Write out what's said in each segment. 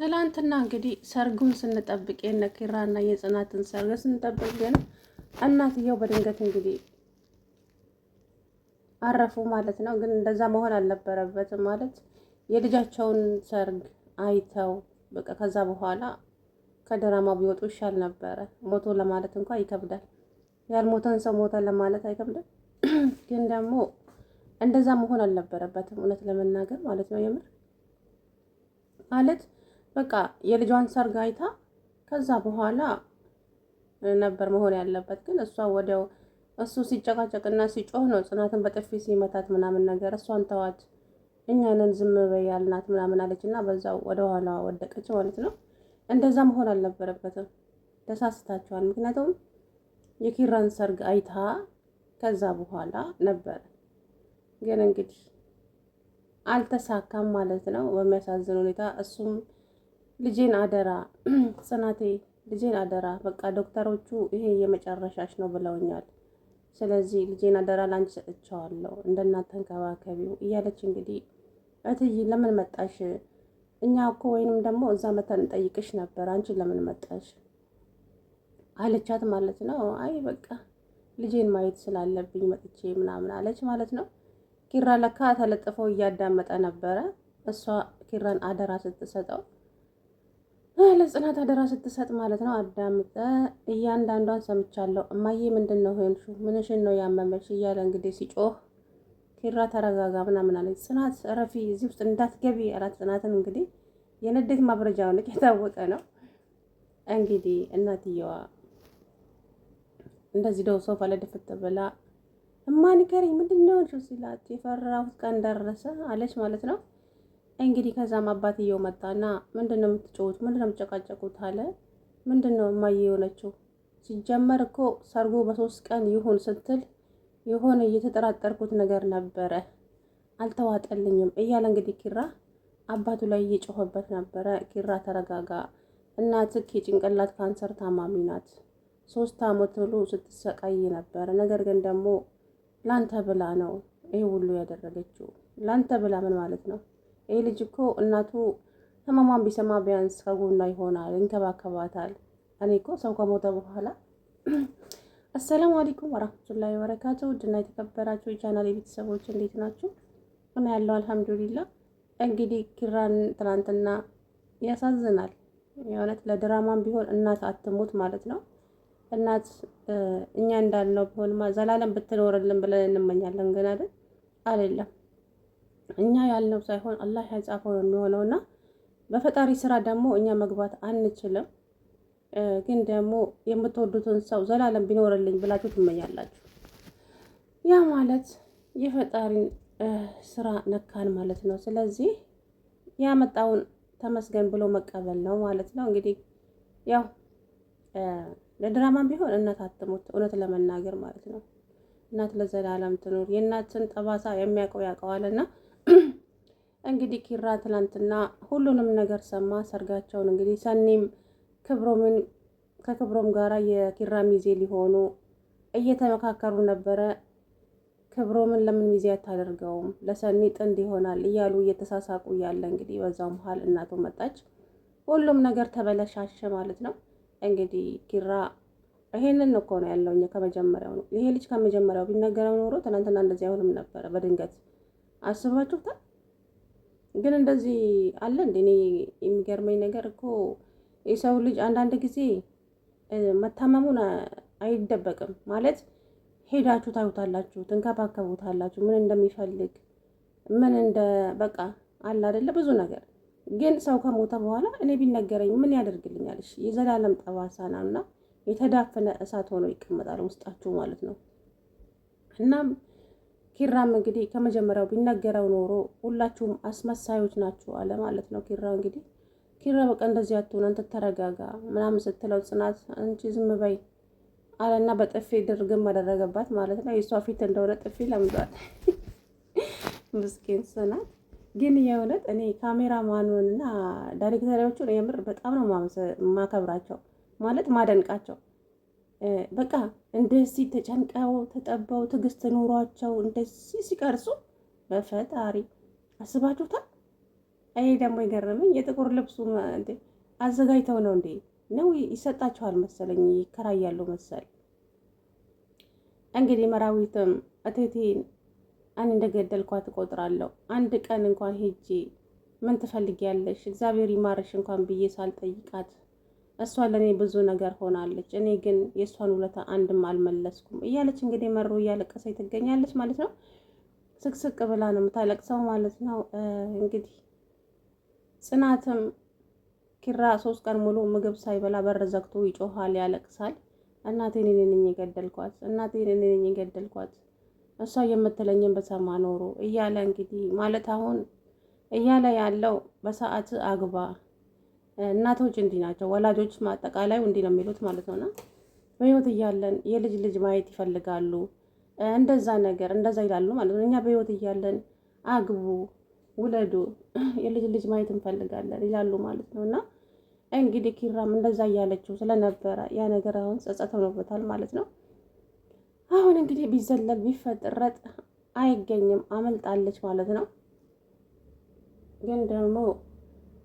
ትላንትና እንግዲህ ሰርጉን ስንጠብቅ የነ ኪራና የጽናትን ሰርግ ስንጠብቅ ግን እናትየው በድንገት እንግዲህ አረፉ ማለት ነው። ግን እንደዛ መሆን አልነበረበትም ማለት የልጃቸውን ሰርግ አይተው በቃ ከዛ በኋላ ከድራማው ቢወጡ ይሻል ነበረ። ሞቶ ለማለት እንኳን ይከብዳል። ያልሞተን ሰው ሞተ ለማለት አይከብድም። ግን ደግሞ እንደዛ መሆን አልነበረበትም እውነት ለመናገር ማለት ነው። የምር ማለት በቃ የልጇን ሰርግ አይታ ከዛ በኋላ ነበር መሆን ያለበት። ግን እሷ ወዲያው እሱ ሲጨቃጨቅና ሲጮህ ነው ጽናትን በጥፊ ሲመታት ምናምን ነገር እሷን ተዋት እኛንን ዝም በይ ያልናት ምናምን አለች እና በዛው ወደ ኋላ ወደቀች ማለት ነው። እንደዛ መሆን አልነበረበትም። ተሳስታችኋል። ምክንያቱም የኪራን ሰርግ አይታ ከዛ በኋላ ነበር። ግን እንግዲህ አልተሳካም ማለት ነው በሚያሳዝን ሁኔታ። እሱም ልጄን አደራ ጽናቴ ልጄን አደራ በቃ ዶክተሮቹ ይሄ የመጨረሻሽ ነው ብለውኛል። ስለዚህ ልጄን አደራ ላንቺ ሰጥቼዋለሁ እንደናት ተንከባከቢው እያለች እንግዲህ እትዬ ለምን መጣሽ? እኛ እኮ ወይንም ደግሞ እዛ መተን እንጠይቅሽ ነበር አንቺ ለምን መጣሽ አለቻት ማለት ነው። አይ በቃ ልጄን ማየት ስላለብኝ መጥቼ ምናምን አለች ማለት ነው። ኪራ ለካ ተለጥፈው እያዳመጠ ነበረ። እሷ ኪራን አደራ ስትሰጠው ለጽናት አደራ ስትሰጥ ማለት ነው። አዳምጠ እያንዳንዷን ሰምቻለሁ እማዬ ምንድን ነው ሆንሹ ምንሽን ነው ያመመሽ እያለ እንግዲህ ሲጮህ ኪራ ተረጋጋ ምናምን አለች። ጽናት ረፊ እዚህ ውስጥ እንዳትገቢ አላት። ጽናትን እንግዲህ የንዴት ማብረጃው ልክ የታወቀ ነው። እንግዲህ እናትየዋ እንደዚህ ደው ሶፋ ላይ ድፍት ብላ እማ ንገሪኝ ምንድን ነው ሲላት የፈራሁት ቀን ደረሰ አለች ማለት ነው። እንግዲህ ከዛም አባትየው መጣና ምንድነው የምትጮሁት? ምንድነው የምትጨቃጨቁት? አለ። ምንድነው እማዬ የሆነችው? ሲጀመር እኮ ሰርጉ በ3 ቀን ይሁን ስትል የሆነ እየተጠራጠርኩት ነገር ነበረ አልተዋጠልኝም እያለ እንግዲህ ኪራ አባቱ ላይ እየጮኸበት ነበረ። ኪራ ተረጋጋ፣ እናትህ የጭንቅላት ካንሰር ታማሚ ናት። 3 ዓመት ሙሉ ስትሰቃይ ነበረ። ነገር ግን ደግሞ ላንተ ብላ ነው ይሄ ሁሉ ያደረገችው። ላንተ ብላ ምን ማለት ነው? ይሄ ልጅ እኮ እናቱ ህመሟን ቢሰማ ቢያንስ ከጎኗ ይሆናል፣ ይንከባከባታል። እኔ እኮ ሰው ከሞተ በኋላ አሰላሙ አለይኩም ወራህመቱላሂ ወበረካቱ። ውድና የተከበራችሁ የቻናል ቤተሰቦች እንዴት ናችሁ? እኔ ያለው አልሐምዱሊላህ። እንግዲህ ኪራን ትናንትና ያሳዝናል የእውነት ለድራማም ቢሆን እናት አትሙት ማለት ነው። እናት እኛ እንዳልነው ቢሆንማ ዘላለም ብትኖርልን ብለን እንመኛለን። ግን አይደለም እኛ ያልነው ሳይሆን አላህ ያጻፈው ነው የሚሆነውና በፈጣሪ ስራ ደግሞ እኛ መግባት አንችልም። ግን ደግሞ የምትወዱትን ሰው ዘላለም ቢኖርልኝ ብላችሁ ትመኛላችሁ። ያ ማለት የፈጣሪን ስራ ነካን ማለት ነው። ስለዚህ ያመጣውን ተመስገን ብሎ መቀበል ነው ማለት ነው። እንግዲህ ያው ለድራማም ቢሆን እናት አትሙት እውነት ለመናገር ማለት ነው። እናት ለዘላለም ትኑር። የእናትን ጠባሳ የሚያውቀው ያውቀዋልና እንግዲህ ኪራ ትናንትና ሁሉንም ነገር ሰማ። ሰርጋቸውን እንግዲህ ሰኒም ክብሮምን ከክብሮም ጋራ የኪራ ሚዜ ሊሆኑ እየተመካከሩ ነበረ። ክብሮምን ለምን ሚዜ አታደርገውም ለሰኒ ጥንድ ይሆናል እያሉ እየተሳሳቁ ያለ እንግዲህ በዛው መሀል እናቱ መጣች። ሁሉም ነገር ተበለሻሸ ማለት ነው። እንግዲህ ኪራ ይሄንን እኮ ነው ያለው እኛ ከመጀመሪያው ነው። ይሄ ልጅ ከመጀመሪያው ቢነገረው ኖሮ ትናንትና እንደዚህ አይሆንም ነበረ። በድንገት አስባችሁታል? ግን እንደዚህ አለ እንዴ? እኔ የሚገርመኝ ነገር እኮ የሰው ልጅ አንዳንድ ጊዜ መታመሙን አይደበቅም ማለት ሄዳችሁ ታዩታላችሁ፣ ትንከባከቡታላችሁ፣ ምን እንደሚፈልግ ምን እንደ በቃ አለ አይደለ ብዙ ነገር። ግን ሰው ከሞተ በኋላ እኔ ቢነገረኝ ምን ያደርግልኛል? እሺ የዘላለም ጠባሳ ነውና የተዳፈነ እሳት ሆኖ ይቀመጣል ውስጣችሁ ማለት ነው። እናም ኪራም እንግዲህ ከመጀመሪያው ቢነገረው ኖሮ ሁላችሁም አስመሳዮች ናችሁ አለ ማለት ነው። ኪራ በቃ እንደዚህ አትሆን አንተ ተረጋጋ ምናምን ስትለው ጽናት አንቺ ዝም በይ አለና በጥፊ ድርግም አደረገባት ማለት ነው። የሷ ፊት እንደሆነ ጥፊ ለምዷል። ምስኪን ጽናት ግን የእውነት እኔ ካሜራማኑንና ዳይሬክተሮቹን የምር በጣም ነው ማከብራቸው ማለት ማደንቃቸው። በቃ እንደዚህ ተጨንቀው ተጠበው ትዕግስት ኖሯቸው እንደዚህ ሲቀርጹ በፈጣሪ አስባችሁታል? ይሄ ደግሞ የገረመኝ የጥቁር ልብሱ አዘጋጅተው ነው እንዴ ነው ይሰጣቸዋል መሰለኝ፣ ይከራያሉ መሰል። እንግዲህ መራዊትም እቴቴን እኔ እንደገደልኳት እቆጥራለሁ። አንድ ቀን እንኳን ሄጄ ምን ትፈልጊያለሽ እግዚአብሔር ይማርሽ እንኳን ብዬ ሳልጠይቃት እሷ ለእኔ ብዙ ነገር ሆናለች። እኔ ግን የእሷን ውለታ አንድም አልመለስኩም እያለች እንግዲህ መሮ እያለቀሰች ትገኛለች ማለት ነው። ስቅስቅ ብላ ነው የምታለቅሰው ማለት ነው። እንግዲህ ጽናትም ኪራ 3 ቀን ሙሉ ምግብ ሳይበላ በር ዘግቶ ይጮሃል፣ ያለቅሳል። እናቴን እኔ ነኝ የገደልኳት፣ እናቴን እኔ ነኝ የገደልኳት፣ እሷ የምትለኝን በሰማ ኖሮ እያለ እንግዲህ ማለት አሁን እያለ ያለው በሰዓት አግባ። እናቶች እንዲህ ናቸው፣ ወላጆች ማጠቃላይ እንዲህ ነው የሚሉት ማለት ነውና በህይወት እያለን የልጅ ልጅ ማየት ይፈልጋሉ። እንደዛ ነገር እንደዛ ይላሉ ማለት ነው። እኛ በህይወት እያለን አግቡ፣ ውለዱ፣ የልጅ ልጅ ማየት እንፈልጋለን ይላሉ ማለት ነው። እና እንግዲህ ኪራም እንደዛ እያለችው ስለነበረ ያ ነገር አሁን ጸጸት ሆኖበታል ማለት ነው። አሁን እንግዲህ ቢዘለል ቢፈጥረጥ አይገኝም፣ አመልጣለች ማለት ነው። ግን ደግሞ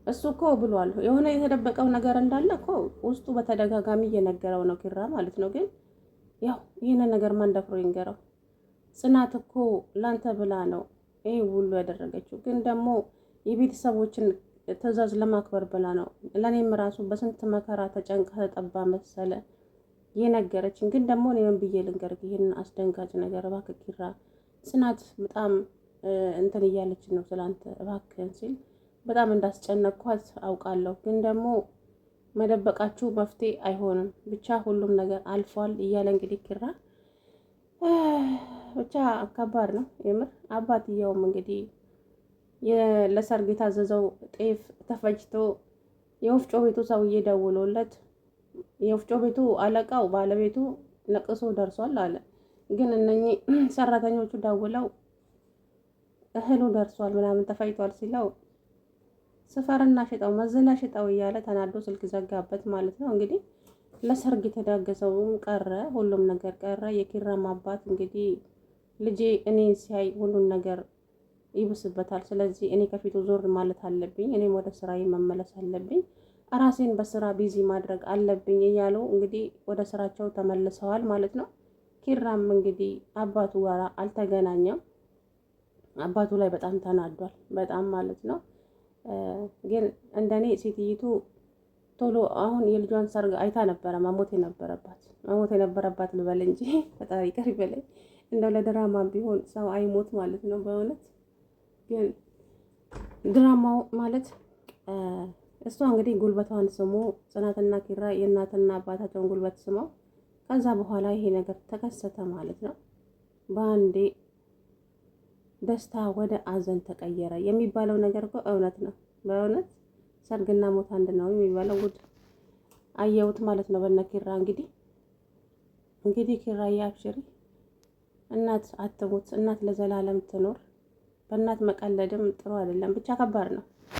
እሱ እኮ ብሏል የሆነ የተደበቀው ነገር እንዳለ እኮ ውስጡ በተደጋጋሚ እየነገረው ነው ኪራ ማለት ነው። ግን ያው ይህንን ነገር ማን ደፍሮ ይንገረው? ጽናት እኮ ላንተ ብላ ነው ይህ ሁሉ ያደረገችው። ግን ደግሞ የቤተሰቦችን ትዕዛዝ ለማክበር ብላ ነው። ለእኔም ራሱ በስንት መከራ ተጨንቃ ተጠባ መሰለ የነገረችን። ግን ደግሞ እኔ ምን ብዬ ልንገርህ ይህንን አስደንጋጭ ነገር? እባክህ ኪራ፣ ጽናት በጣም እንትን እያለች ነው ስላንተ እባክህን ሲል በጣም እንዳስጨነቅኳት አውቃለሁ። ግን ደግሞ መደበቃችሁ መፍትሄ አይሆንም። ብቻ ሁሉም ነገር አልፏል እያለ እንግዲህ ኪራ ብቻ ከባድ ነው የምር። አባትየውም እንግዲህ ለሰርግ የታዘዘው ጤፍ ተፈጭቶ የወፍጮ ቤቱ ሰውዬ ደውሎለት የወፍጮ ቤቱ አለቃው ባለቤቱ ለቅሶ ደርሷል አለ። ግን እነኚህ ሰራተኞቹ ደውለው እህሉ ደርሷል ምናምን ተፈጭቷል ሲለው ስፈርና ሽጠው መዝና ሽጠው እያለ ተናዶ ስልክ ዘጋበት ማለት ነው። እንግዲህ ለሰርግ የተዳገሰውም ቀረ፣ ሁሉም ነገር ቀረ። የኪራም አባት እንግዲህ ልጄ እኔን ሲያይ ሁሉን ነገር ይብስበታል፣ ስለዚህ እኔ ከፊቱ ዞር ማለት አለብኝ፣ እኔም ወደ ስራዬ መመለስ አለብኝ፣ ራሴን በስራ ቢዚ ማድረግ አለብኝ እያሉ እንግዲህ ወደ ስራቸው ተመልሰዋል ማለት ነው። ኪራም እንግዲህ አባቱ ጋር አልተገናኘም። አባቱ ላይ በጣም ተናዷል፣ በጣም ማለት ነው። ግን እንደኔ ሴትይቱ ቶሎ አሁን የልጇን ሰርግ አይታ ነበረ መሞት የነበረባት ልበል እንጂ ፈጣሪ ይቅር ይበለኝ። እንደው ለድራማም ቢሆን ሰው አይሞት ማለት ነው በእውነት። ግን ድራማው ማለት እሷ እንግዲህ ጉልበቷን ስሞ ጽናትና ኪራ የእናትና አባታቸውን ጉልበት ስመው ከዛ በኋላ ይሄ ነገር ተከሰተ ማለት ነው። በአንዴ ደስታ ወደ አዘን ተቀየረ የሚባለው ነገር እኮ እውነት ነው። በእውነት ሰርግና ሞት አንድ ነው የሚባለው ጉድ አየሁት ማለት ነው በእነ ኪራ። እንግዲህ ኪራዬ አብሽሪ፣ እናት አትሙት፣ እናት ለዘላለም ትኖር። በእናት መቀለድም ጥሩ አይደለም። ብቻ ከባድ ነው።